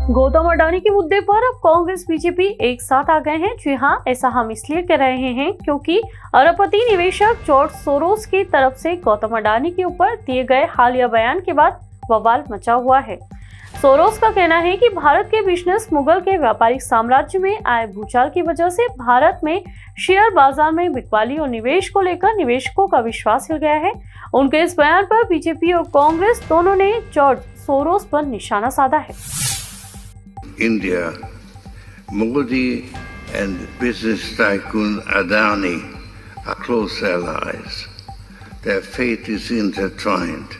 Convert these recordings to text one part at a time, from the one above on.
गौतम अडानी के मुद्दे पर अब कांग्रेस बीजेपी एक साथ आ गए हैं। जी हाँ, ऐसा हम इसलिए कह रहे हैं क्योंकि अरबपति निवेशक जॉर्ज सोरोस की तरफ से गौतम अडानी के ऊपर दिए गए हालिया बयान के बाद बवाल मचा हुआ है। सोरोस का कहना है कि भारत के बिजनेस मुगल के व्यापारिक साम्राज्य में आए भूचाल की वजह से भारत में शेयर बाजार में बिकवाली और निवेश को लेकर निवेशकों का विश्वास हिल गया है। उनके इस बयान पर बीजेपी और कांग्रेस दोनों ने जॉर्ज सोरोस पर निशाना साधा है। India, Modi and business tycoon Adani are close allies. Their fate is intertwined.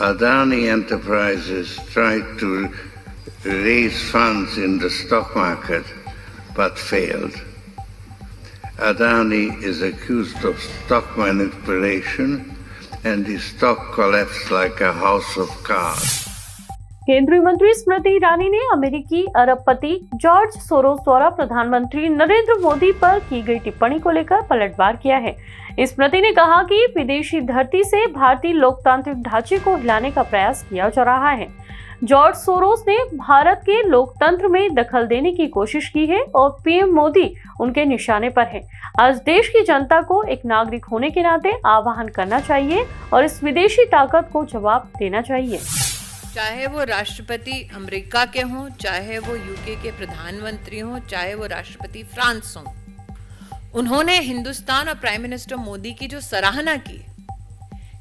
Adani Enterprises tried to raise funds in the stock market but failed. Adani is accused of stock manipulation and his stock collapsed like a house of cards. केंद्रीय मंत्री स्मृति ईरानी ने अमेरिकी अरबपति George Soros द्वारा प्रधानमंत्री नरेंद्र मोदी पर की गई टिप्पणी को लेकर पलटवार किया है। स्मृति ने कहा कि विदेशी धरती से भारतीय लोकतांत्रिक ढांचे को हिलाने का प्रयास किया जा रहा है। जॉर्ज सोरोस ने भारत के लोकतंत्र में दखल देने की कोशिश की है और पीएम मोदी उनके निशाने पर है। आज देश की जनता को एक नागरिक होने के नाते आह्वान करना चाहिए और इस विदेशी ताकत को जवाब देना चाहिए। चाहे वो राष्ट्रपति अमेरिका के हों, चाहे वो यूके के प्रधानमंत्री हों, चाहे वो राष्ट्रपति फ्रांस हों, उन्होंने हिंदुस्तान और प्राइम मिनिस्टर मोदी की जो सराहना की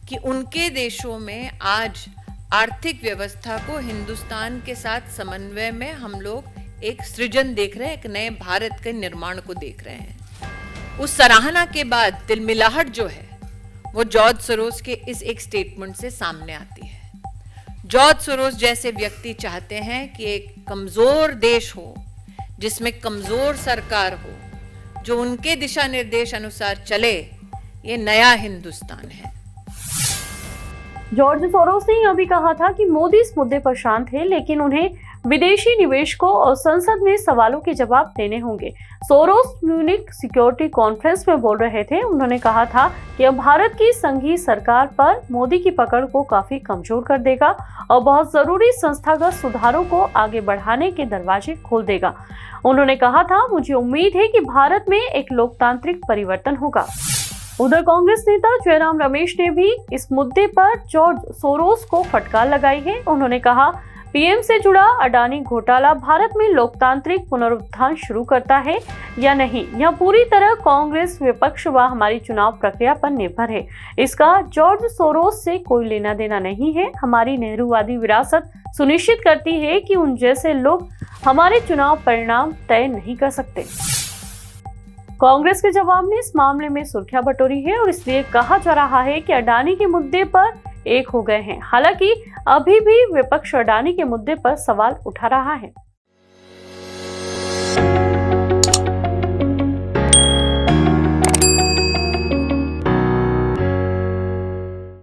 कि उनके देशों में आज आर्थिक व्यवस्था को हिंदुस्तान के साथ समन्वय में हम लोग एक सृजन देख रहे हैं, एक नए भारत के निर्माण को देख रहे हैं। उस सराहना के बाद तिलमिलाहट जो है वो जॉर्ज सोरोस के इस एक स्टेटमेंट से सामने आती है। जॉर्ज सोरोस जैसे व्यक्ति चाहते हैं कि एक कमजोर देश हो जिसमें कमजोर सरकार हो, जो उनके दिशा निर्देश अनुसार चले, ये नया हिंदुस्तान है। जॉर्ज सोरोस ने यह भी कहा था कि मोदी इस मुद्दे पर शांत है, लेकिन उन्हें विदेशी निवेशकों और संसद में सवालों के जवाब देने होंगे। सोरोस म्यूनिक सिक्योरिटी कॉन्फ्रेंस में बोल रहे थे। उन्होंने कहा था कि अब भारत की संघीय सरकार पर मोदी की पकड़ को काफी कमजोर कर देगा और बहुत जरूरी संस्थागत सुधारों को आगे बढ़ाने के दरवाजे खोल देगा। उन्होंने कहा था, मुझे उम्मीद है कि भारत में एक लोकतांत्रिक परिवर्तन होगा। उधर कांग्रेस नेता जयराम रमेश ने भी इस मुद्दे पर जॉर्ज सोरोस को फटकार लगाई है। उन्होंने कहा, पीएम से जुड़ा अडानी घोटाला भारत में लोकतांत्रिक पुनरुत्थान शुरू करता है या नहीं, यह पूरी तरह कांग्रेस विपक्ष व हमारी चुनाव प्रक्रिया पर निर्भर है। इसका जॉर्ज सोरोस से कोई लेना देना नहीं है। हमारी नेहरूवादी विरासत सुनिश्चित करती है कि उन जैसे लोग हमारे चुनाव परिणाम तय नहीं कर सकते। कांग्रेस के जवाब ने इस मामले में सुर्खियां बटोरी है और इसलिए कहा जा रहा है कि अडानी के मुद्दे पर एक हो गए हैं। हालांकि अभी भी विपक्ष अडानी के मुद्दे पर सवाल उठा रहा है।